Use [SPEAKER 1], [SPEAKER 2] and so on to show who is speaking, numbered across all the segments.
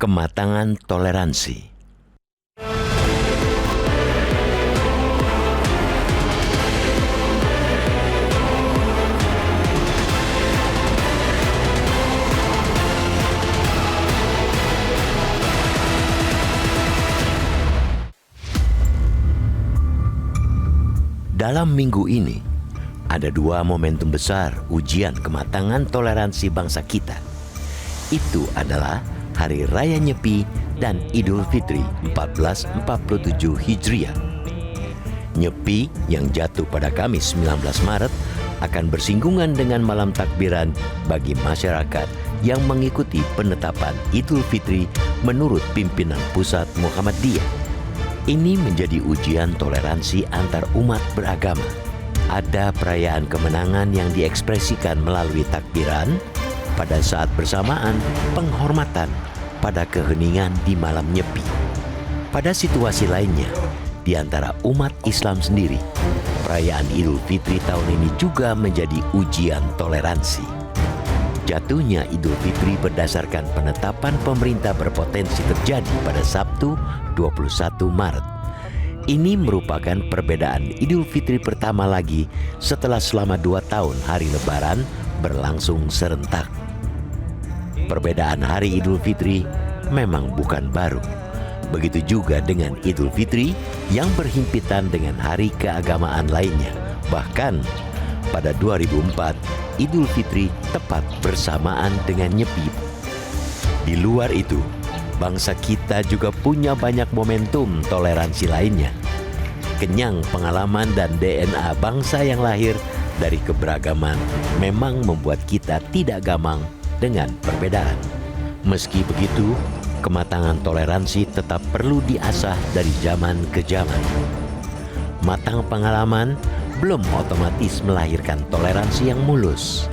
[SPEAKER 1] Kematangan toleransi. Dalam minggu ini, ada dua momentum besar ujian kematangan toleransi bangsa kita. Itu adalah Hari Raya Nyepi dan Idul Fitri 1447 Hijriah. Nyepi yang jatuh pada Kamis 19 Maret akan bersinggungan dengan malam takbiran bagi masyarakat yang mengikuti penetapan Idul Fitri menurut pimpinan pusat Muhammadiyah. Ini menjadi ujian toleransi antar umat beragama. Ada perayaan kemenangan yang diekspresikan melalui takbiran, pada saat bersamaan penghormatan pada keheningan di malam Nyepi. Pada situasi lainnya, di antara umat Islam sendiri, perayaan Idul Fitri tahun ini juga menjadi ujian toleransi. Jatuhnya Idul Fitri berdasarkan penetapan pemerintah berpotensi terjadi pada Sabtu 21 Maret. Ini merupakan perbedaan Idul Fitri pertama lagi setelah selama 2 tahun hari Lebaran berlangsung serentak. Perbedaan hari Idul Fitri memang bukan baru. Begitu juga dengan Idul Fitri yang berhimpitan dengan hari keagamaan lainnya. Bahkan pada 2004, Idul Fitri tepat bersamaan dengan Nyepi. Di luar itu, bangsa kita juga punya banyak momentum toleransi lainnya. Kenyang pengalaman dan DNA bangsa yang lahir dari keberagaman memang membuat kita tidak gamang dengan perbedaan. Meski begitu, kematangan toleransi tetap perlu diasah dari zaman ke zaman. Matang pengalaman belum otomatis melahirkan toleransi yang mulus.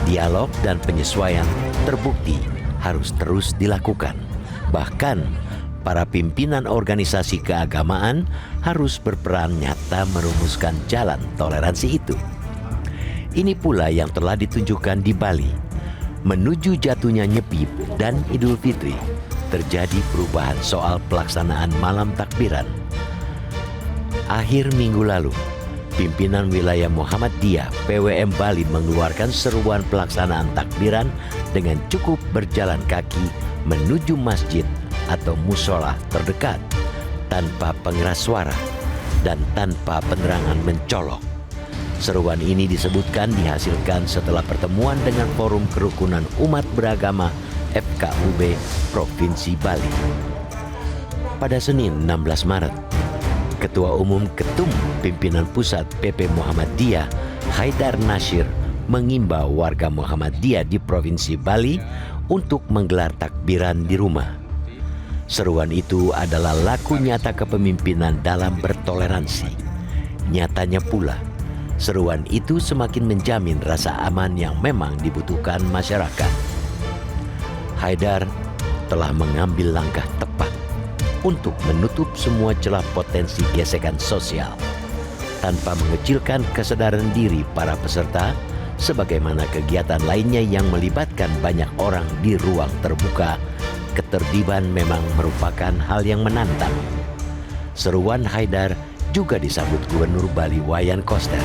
[SPEAKER 1] Dialog dan penyesuaian terbukti harus terus dilakukan. Bahkan, para pimpinan organisasi keagamaan harus berperan nyata merumuskan jalan toleransi itu. Ini pula yang telah ditunjukkan di Bali. Menuju jatuhnya Nyepi dan Idul Fitri, terjadi perubahan soal pelaksanaan malam takbiran. Akhir minggu lalu, pimpinan wilayah Muhammadiyah PWM Bali mengeluarkan seruan pelaksanaan takbiran dengan cukup berjalan kaki menuju masjid atau musola terdekat tanpa pengeras suara dan tanpa penerangan mencolok. Seruan ini disebutkan dihasilkan setelah pertemuan dengan Forum Kerukunan Umat Beragama FKUB Provinsi Bali. Pada Senin 16 Maret, Ketua Umum Ketum Pimpinan Pusat PP Muhammadiyah Haidar Nasir mengimbau warga Muhammadiyah di Provinsi Bali untuk menggelar takbiran di rumah. Seruan itu adalah laku nyata kepemimpinan dalam bertoleransi. Nyatanya pula, seruan itu semakin menjamin rasa aman yang memang dibutuhkan masyarakat. Haidar telah mengambil langkah tepat untuk menutup semua celah potensi gesekan sosial tanpa mengecilkan kesadaran diri para peserta, sebagaimana kegiatan lainnya yang melibatkan banyak orang di ruang terbuka. Ketertiban memang merupakan hal yang menantang. Seruan Haidar juga disambut Gubernur Bali Wayan Koster.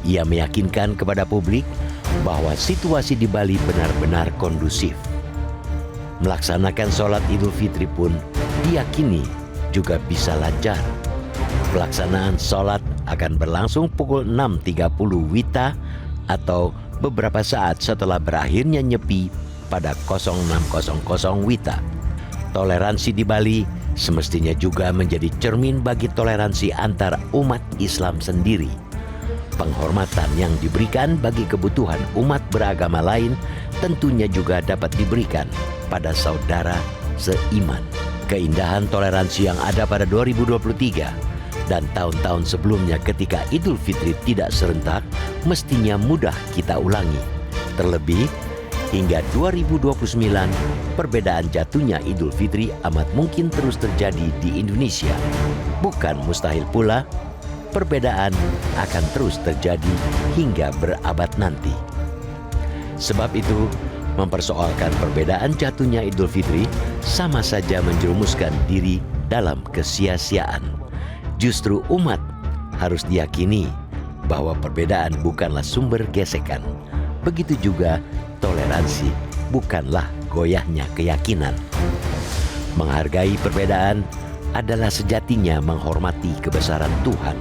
[SPEAKER 1] Ia meyakinkan kepada publik bahwa situasi di Bali benar-benar kondusif. Melaksanakan sholat Idul Fitri pun diyakini juga bisa lancar. Pelaksanaan sholat akan berlangsung pukul 6.30 WITA atau beberapa saat setelah berakhirnya Nyepi pada 06.00 WITA. Toleransi di Bali semestinya juga menjadi cermin bagi toleransi antar umat Islam sendiri. Penghormatan yang diberikan bagi kebutuhan umat beragama lain tentunya juga dapat diberikan pada saudara seiman. Keindahan toleransi yang ada pada 2023 dan tahun-tahun sebelumnya ketika Idul Fitri tidak serentak mestinya mudah kita ulangi. Terlebih, hingga 2029, perbedaan jatuhnya Idul Fitri amat mungkin terus terjadi di Indonesia. Bukan mustahil pula, perbedaan akan terus terjadi hingga berabad nanti. Sebab itu, Mempersoalkan perbedaan jatuhnya Idul Fitri sama saja menjerumuskan diri dalam kesia-siaan. Justru umat harus diyakini bahwa perbedaan bukanlah sumber gesekan. Begitu juga toleransi bukanlah goyahnya keyakinan. Menghargai perbedaan adalah sejatinya menghormati kebesaran Tuhan.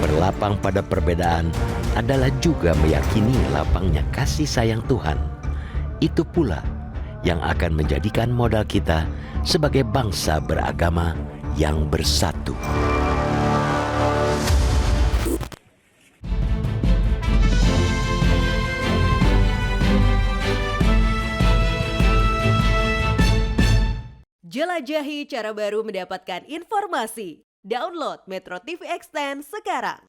[SPEAKER 1] Berlapang pada perbedaan adalah juga meyakini lapangnya kasih sayang Tuhan. Itu pula yang akan menjadikan modal kita sebagai bangsa beragama yang bersatu.
[SPEAKER 2] Jelajahi cara baru mendapatkan informasi. Download Metro TV Extend sekarang.